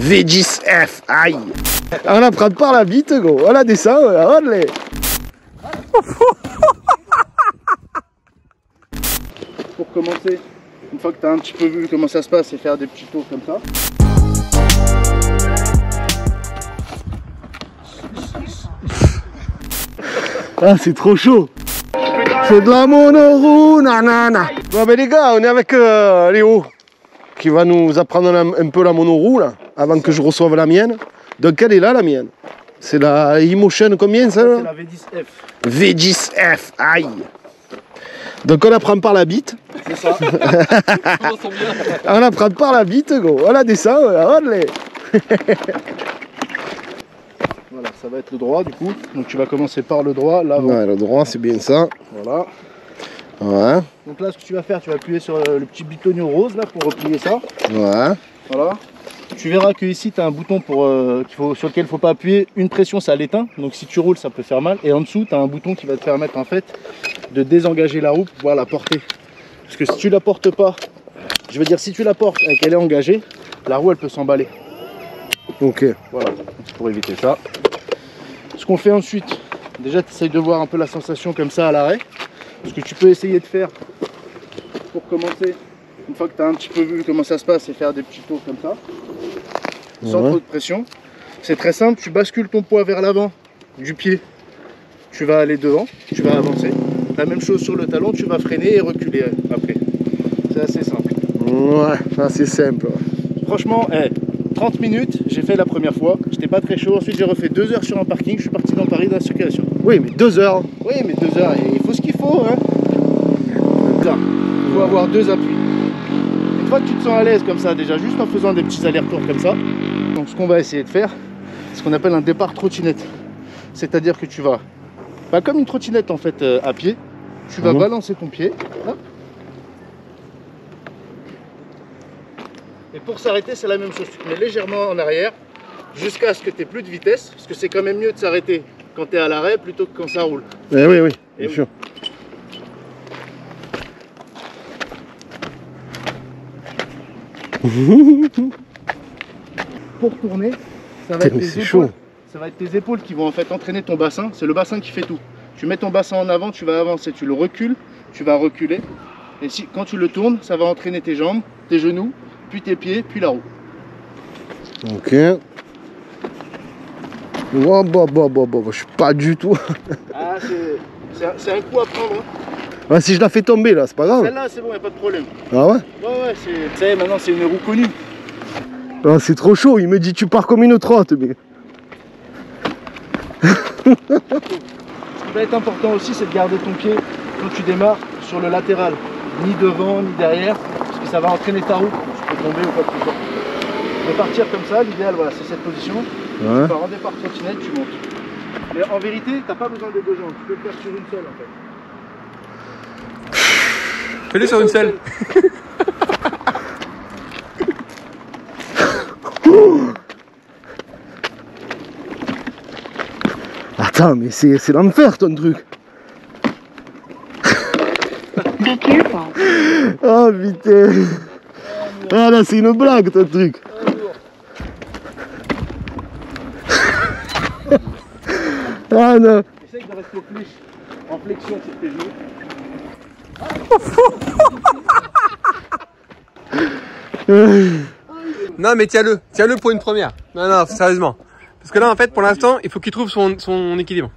V10F, aïe. On la prend par la bite, gros. On la descend, on les. Pour commencer, une fois que tu as un petit peu vu comment ça se passe, et faire des petits tours comme ça. Ah, c'est trop chaud. C'est de la monoroue, nanana. Bon, ben les gars, on est avec Léo, qui va nous apprendre un peu la monoroue, là, avant que je reçoive la mienne. Donc, elle est là, la mienne. C'est la Emotion, combien, ça, là? C'est la V10F. V10F, aïe. Donc, on la prend par la bite. C'est ça. On la prend par la bite, gros. On la descend, on les. Voilà, ça va être le droit, du coup. Donc, tu vas commencer par le droit, l'avant. Ouais, le droit, c'est bien ça. Voilà. Ouais. Donc là, ce que tu vas faire, tu vas appuyer sur le petit bitonio rose, là, pour replier ça. Ouais. Voilà. Tu verras que ici, tu as un bouton sur lequel il ne faut pas appuyer. Une pression, ça l'éteint. Donc si tu roules, ça peut faire mal. Et en dessous, tu as un bouton qui va te permettre, en fait, de désengager la roue pour pouvoir la porter. Parce que si tu la portes pas, je veux dire, si tu la portes et qu'elle est engagée, la roue, elle peut s'emballer. Ok. Voilà, c'est pour éviter ça. Ce qu'on fait ensuite, déjà, tu essayes de voir un peu la sensation comme ça à l'arrêt. Ce que tu peux essayer de faire pour commencer, une fois que tu as un petit peu vu comment ça se passe, c'est faire des petits tours comme ça, sans trop de pression. C'est très simple, tu bascules ton poids vers l'avant du pied, tu vas aller devant, tu vas avancer. La même chose sur le talon, tu vas freiner et reculer après. C'est assez simple. Ouais, assez simple. Franchement, 30 minutes, j'ai fait la première fois, j'étais pas très chaud. Ensuite, j'ai refait 2 heures sur un parking, je suis parti dans Paris dans la circulation. Oui, mais 2 heures. Oui, mais 2 heures, il faut ce qu'il faut. Hein. Il faut avoir 2 appuis. Une fois que tu te sens à l'aise comme ça, déjà juste en faisant des petits allers-retours comme ça, donc ce qu'on va essayer de faire, c'est ce qu'on appelle un départ trottinette. C'est-à-dire que tu vas, comme une trottinette en fait à pied, tu vas balancer ton pied. Hop. Et pour s'arrêter, c'est la même chose. Tu te mets légèrement en arrière jusqu'à ce que tu n'aies plus de vitesse, parce que c'est quand même mieux de s'arrêter quand tu es à l'arrêt plutôt que quand ça roule. Eh oui, oui, bien sûr. Pour tourner, ça va être tes épaules. Ça va être tes épaules qui vont en fait entraîner ton bassin. C'est le bassin qui fait tout. Tu mets ton bassin en avant, tu vas avancer, tu le recules, tu vas reculer. Et quand tu le tournes, ça va entraîner tes jambes, tes genoux, puis tes pieds, puis la roue. Ok. Oh, je suis pas du tout. Ah, c'est un coup à prendre. Hein. Ouais, si je la fais tomber là, c'est pas grave. Celle-là, c'est bon, y a pas de problème. Ah ouais? Ouais, ça y est, maintenant c'est une roue connue. Ah, c'est trop chaud, il me dit tu pars comme une trotte, mais. Ce qui va être important aussi, c'est de garder ton pied quand tu démarres sur le latéral. Ni devant, ni derrière, parce que ça va entraîner ta roue. Tu peux tomber ou quoi que ce soit. De partir comme ça, l'idéal, voilà, c'est cette position. Ouais. Tu pars en départ trottinette, tu montes. Mais en vérité, tu n'as pas besoin des 2 jambes, tu peux le faire sur une seule en fait. Fais-le sur une selle. Attends, mais c'est l'enfer ton truc. Oh putain. Ah là, c'est une blague ton truc. Ah non. Essaye de rester en flexion sur tes genoux. Non mais tiens-le pour une première. Non, sérieusement. Parce que là en fait pour l'instant il faut qu'il trouve son équilibre.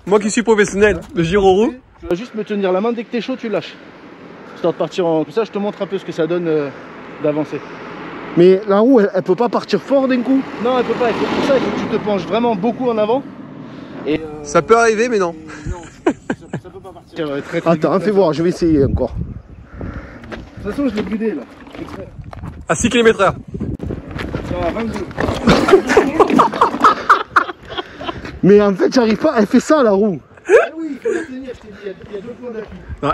Moi qui suis professionnel de gyro roue. Tu vas juste me tenir la main, dès que t'es chaud tu lâches. Histoire de partir en... Comme ça je te montre un peu ce que ça donne d'avancer. Mais la roue elle peut pas partir fort d'un coup? Non elle peut pas, pour ça il faut que tu te penches vraiment beaucoup en avant. Et ça peut arriver mais non. Non, ça peut pas partir. Très, Attends, vite, fais voir, je vais essayer encore. De toute façon je l'ai budé là. Exprès. À 6 km/h. Non, à 22. Mais en fait j'arrive pas, elle fait ça la roue. Ah oui, il faut la tenir, je t'ai dit, il y a 2 points d'appui. Non,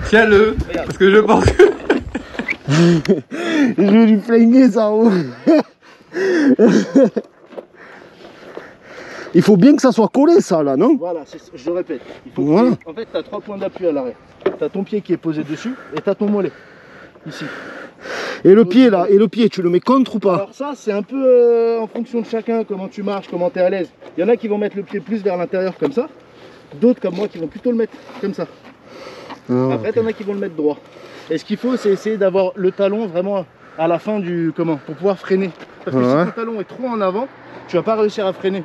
tiens-le, parce que je pense que... Je vais lui flinguer sa roue. Il faut bien que ça soit collé ça là, non? Voilà, je le répète. Il faut voilà. En fait, tu as 3 points d'appui à l'arrêt. Tu as ton pied qui est posé dessus et tu as ton mollet. Ici. Et le pied là, et le pied, tu le mets contre ou pas? Alors ça, c'est un peu en fonction de chacun, comment tu marches, comment tu es à l'aise. Il y en a qui vont mettre le pied plus vers l'intérieur comme ça. D'autres comme moi qui vont plutôt le mettre comme ça. Après, il y en a qui vont le mettre droit. Et ce qu'il faut, c'est essayer d'avoir le talon vraiment à la fin du... Comment? Pour pouvoir freiner. Parce que si ton talon est trop en avant, tu vas pas réussir à freiner.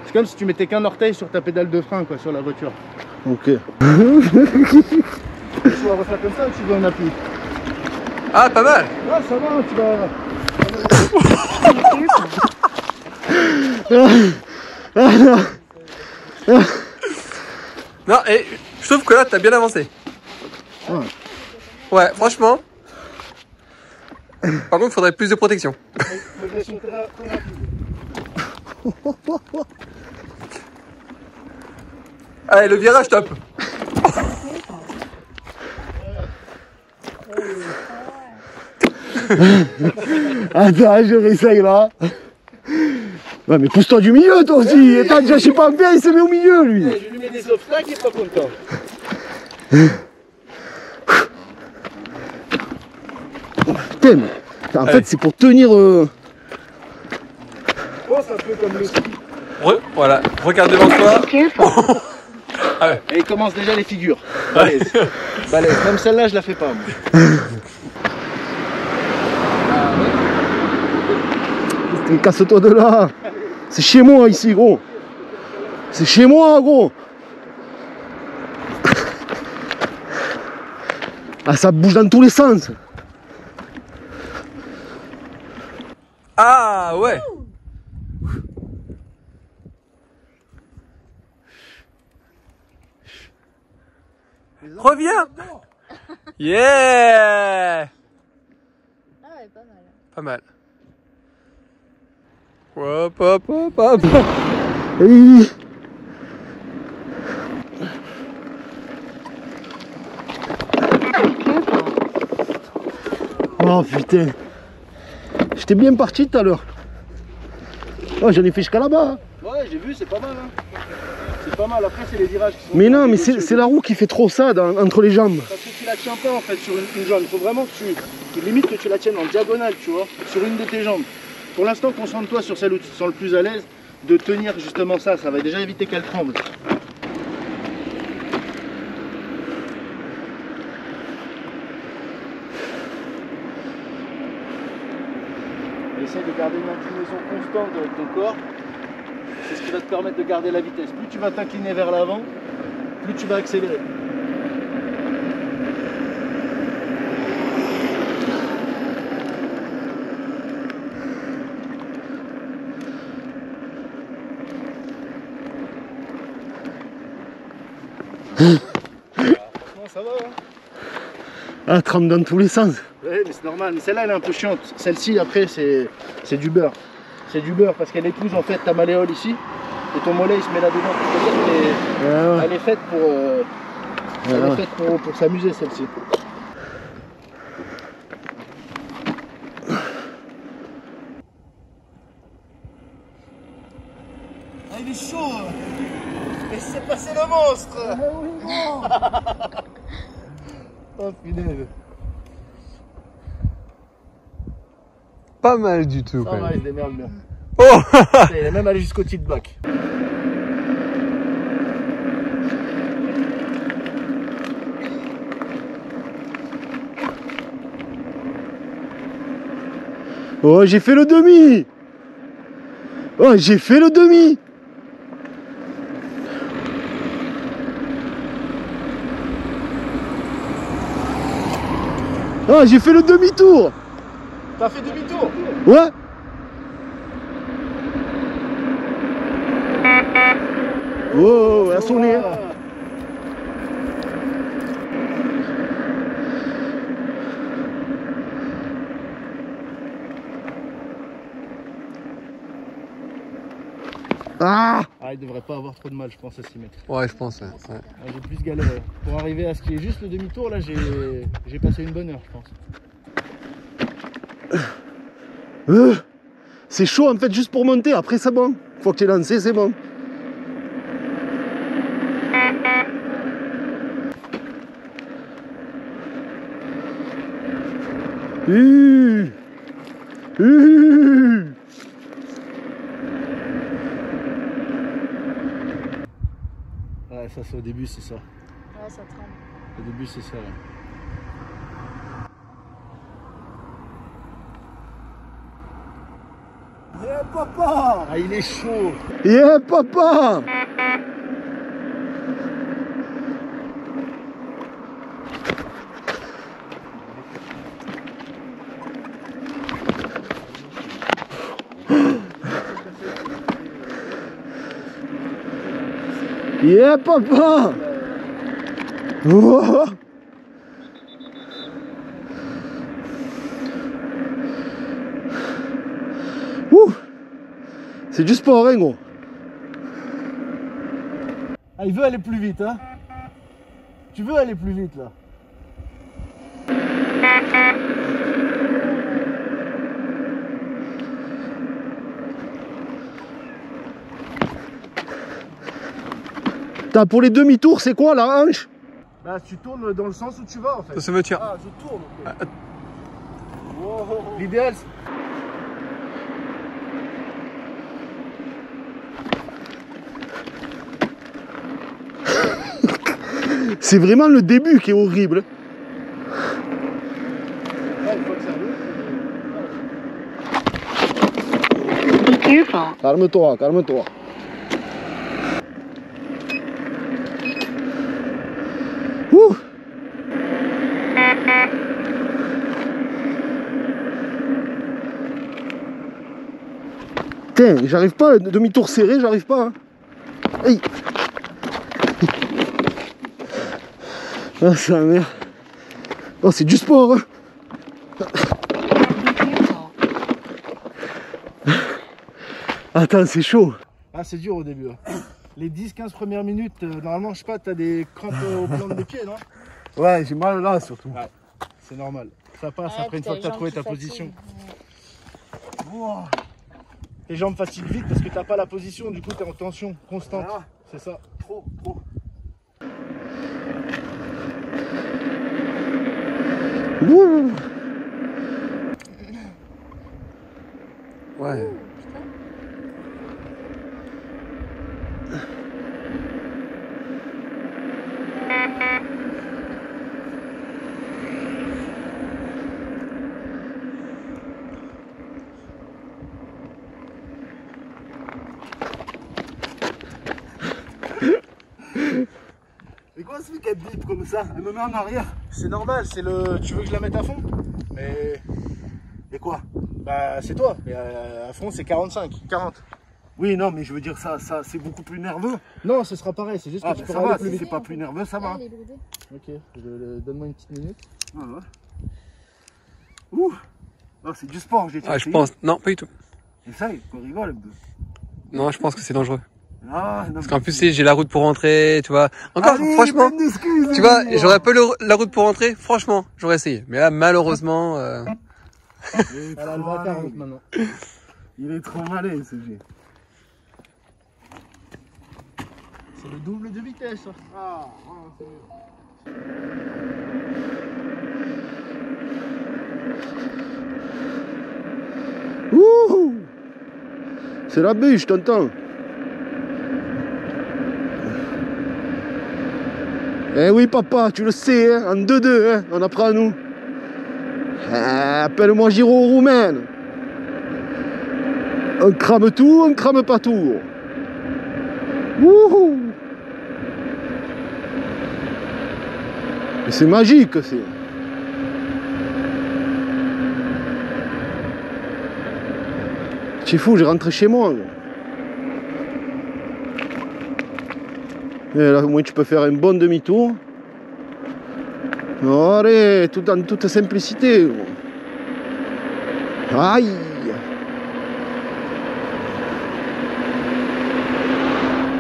C'est comme si tu mettais qu'un orteil sur ta pédale de frein, quoi, sur la voiture. Ok. Tu vas refaire comme ça ou tu veux un appui? Ah, pas mal. Ah, ça va, tu vas... Non, et je trouve que là, t'as bien avancé. Ouais, franchement. Par contre, il faudrait plus de protection. Allez, le virage top. Attends, je réessaye là. Ouais, mais pousse-toi du milieu toi aussi. Attends, déjà, je sais pas bien, il se met au milieu lui. Je lui mets des obstacles, il est pas content. Putain, mais en fait, c'est pour tenir. Oh, c'est un peu comme le ski. Voilà, regarde devant toi. Ah ouais. Et il commence déjà les figures. Balèze. Balèze. Même celle-là, je la fais pas. Moi. Casse-toi de là. C'est chez moi ici, gros. C'est chez moi, gros. Ah, ça bouge dans tous les sens. Ah ouais. Reviens. Yeah. Ah ouais, pas mal. Pas mal. Hop, hop, hop, hop. Et... Oh putain. J'étais bien parti tout à l'heure. Oh, j'en ai fait jusqu'à là-bas. Ouais, j'ai vu, c'est pas mal. Hein. C'est pas mal. Après, c'est les virages qui sont... Mais non, mais c'est la roue qui fait trop ça entre les jambes. Parce que tu la tiens pas en fait sur une jambe. Il faut vraiment que tu limite que tu la tiennes en diagonale, tu vois, sur une de tes jambes. Pour l'instant, concentre-toi sur celle où tu te sens le plus à l'aise de tenir justement ça. Ça va déjà éviter qu'elle tremble. Essaye de garder une inclinaison constante avec ton corps. C'est ce qui va te permettre de garder la vitesse. Plus tu vas t'incliner vers l'avant, plus tu vas accélérer. Franchement, ça va, hein? Ah, trempe dans tous les sens. Ouais, mais c'est normal. Mais celle-là, elle est un peu chiante. Celle-ci, après, c'est du beurre. C'est du beurre parce qu'elle épouse en fait ta malléole ici. Et ton mollet, il se met là-dedans. Elle est faite pour, elle est faite pour s'amuser, celle-ci. Ah, il est chaud. Et c'est passé le monstre. Oh, punaise. Pas mal du tout. Ça quand va, même. il se démerde bien. Oh. Il est même allé jusqu'au tilt back. Oh, j'ai fait le demi. Oh, j'ai fait le demi. Oh, j'ai fait le demi-tour. T'as fait demi-tour? Ouais. Oh, elle a sonné. Ah, il devrait pas avoir trop de mal, je pense, à s'y mettre. Ouais, je pense. Ouais. J'ai plus galéré. Pour arriver à ce qui est juste le demi-tour, là, j'ai passé une bonne heure, je pense. c'est chaud en fait juste pour monter. Après c'est bon. Une fois que tu es lancé, c'est bon. Ouais, ça c'est au début, c'est ça. Ouais, ça tremble. Au début, c'est ça. Ouais. Yeah, papa! Ah, il est chaud. Yeah, papa! Yeah, papa! Oh. Ouh. C'est du sport, hein, gros. Ah, il veut aller plus vite, hein? Tu veux aller plus vite, là? T'as pour les demi-tours, c'est quoi la hanche? Bah, tu tournes dans le sens où tu vas, en fait. Ça veut dire. Ah, je tourne, ok. Wow. L'idéal, C'est vraiment le début qui est horrible. Calme-toi, calme-toi. Ouh. Putain, j'arrive pas, le demi-tour serré, j'arrive pas. Hein. Hey. Ah, c'est la merde. Oh, c'est du sport. Hein. Attends, c'est chaud. Ah, c'est dur au début. Hein. Les 10-15 premières minutes, normalement, je sais pas, t'as des crampes au plan des pieds, non? Ouais, j'ai mal là surtout. Ouais, c'est normal. Ça passe Ouais, après une puis fois que t'as les trouvé jambes ta qui position. fatiguent. Wow. Les jambes fatiguent vite parce que t'as pas la position, du coup t'es en tension constante. Ah. C'est ça. Trop, trop. Ouh. Ouais. Mais quoi ce fait qu'elle bip comme ça? Elle me met en arrière. C'est normal, c'est le. Tu veux que je la mette à fond? Mais. Et quoi? Bah c'est toi. Et à fond c'est 45, 40. Oui, non, mais je veux dire ça c'est beaucoup plus nerveux. Non, ce sera pareil, c'est juste que Ah, tu bah, pourras ça va, aller plus si vite. c'est pas plus nerveux, ça va. Ah, les lourdés. Ok, donne-moi une petite minute. Ah, ouais. Ouh. Ah, c'est du sport, j'ai Ah, je pense. Non, pas du tout. Essaye, qu'on rigole un peu. Non, je pense que c'est dangereux. Ah, non, Parce qu'en plus, j'ai la route pour rentrer, tu vois. Encore, allez, franchement, plein d'excuses, tu vois, lui. j'aurais pas la route pour rentrer, franchement, j'aurais essayé. Mais là, malheureusement, Il est Elle a le trop va à 40 malin. maintenant. Il est trop malin, ce G. C'est le double de vitesse. Hein. Ah, c'est mieux. Ouh. C'est la bûche, t'entends? Eh oui, papa, tu le sais, hein, en 2-2, hein, on apprend à nous. Appelle-moi Giro Roumain. On crame tout, on crame pas tout. Wouhou. Mais c'est magique, c'est. C'est fou, j'ai rentré chez moi. Gros. Et là, au moins, tu peux faire un bon demi-tour. Allez, tout en toute simplicité. Gros. Aïe.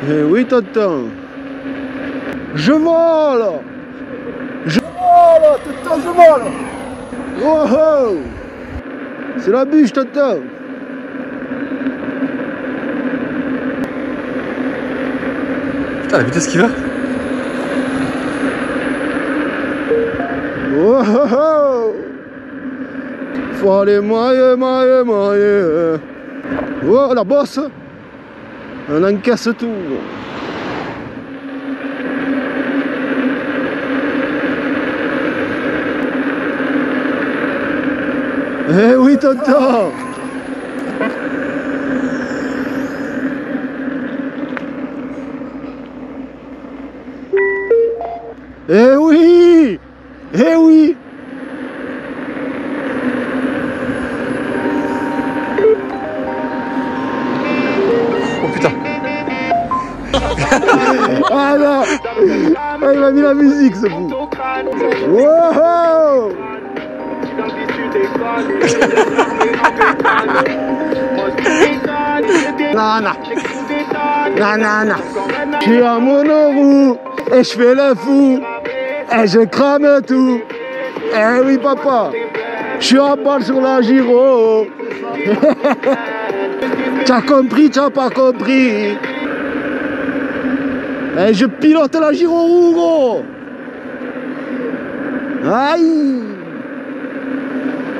Eh oui, tonton. Je vole. Je vole, tonton, je vole. Oh, oh. C'est la bûche, tonton. putain, la vitesse qu'il va. Oh, oh, oh. Faut aller moyer. Oh, la bosse. On encaisse tout. Eh oui, tonton. Eh oui. Eh oui. Oh putain. Ah non. Ah, il m'a mis la musique, ce fou. Wow. Nana. Nanana. Je suis à monoroue et je fais le fou et je crame tout. Eh oui, papa. Je suis à balle sur la gyro. T'as compris, t'as pas compris. Et je pilote la gyro, gros. Aïe.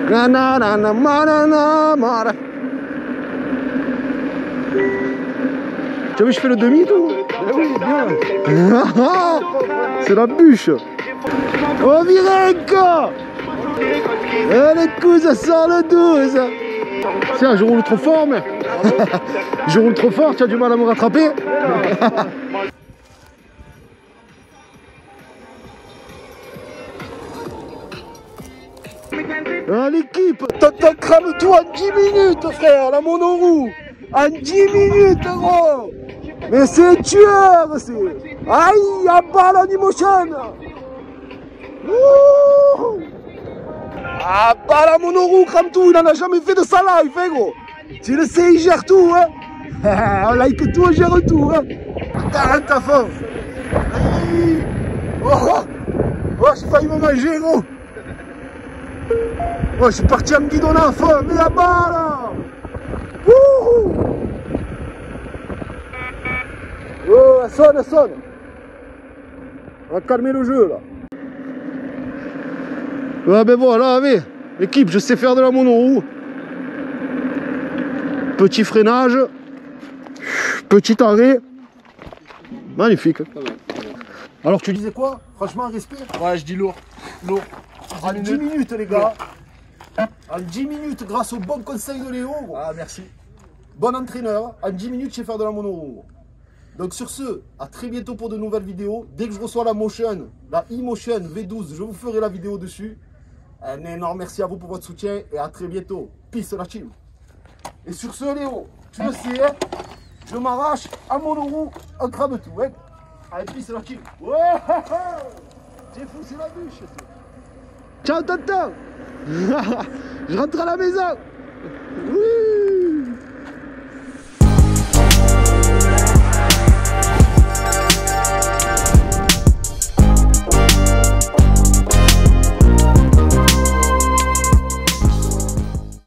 Nanana, manana. Tu as vu, je fais le demi tout. Eh oui, bien. C'est la bûche. Oh, Virenka. Eh, les coups, ça sort le 12. Tiens, je roule trop fort, mais... je roule trop fort, tu as du mal à me rattraper. Ah, l'équipe, t'en crames tout en 10 minutes, frère, la monoroue. En 10 minutes, gros. Mais c'est tueur, c'est... Aïe, à balle en emotion. Ouh. Ah, balle à monoroue, crame tout. Il en a jamais fait de ça là, il fait, gros. Tu le sais, il gère tout, hein. On like tout, on gère tout, hein. 40 à fond. Aïe. Oh, j'ai failli me manger, gros. Oh, je suis parti en me guidonnant à fond, mais là-bas, là. Ouh. Oh, elle sonne. On va calmer le jeu, là. Ouais, ben voilà, mais l'équipe, je sais faire de la monoroue. Petit freinage. Petit arrêt. Magnifique. Alors, tu disais quoi? Franchement, respect. Ouais, je dis lourd. Lourd. En 10 minutes, les gars. En 10 minutes, grâce au bon conseil de Léo. Ah, merci. Bon entraîneur. En 10 minutes, je sais faire de la monoroue. Donc sur ce, à très bientôt pour de nouvelles vidéos. Dès que je reçois la Motion, la e-Motion V12, je vous ferai la vidéo dessus. Un énorme merci à vous pour votre soutien et à très bientôt. Peace la team. Et sur ce, Léo, tu le sais, hein, je m'arrache à monoroue, on crame tout. Hein. Allez, peace la team. Ouais, c'est fou, c'est la bûche. Ciao, tonton. Je rentre à la maison.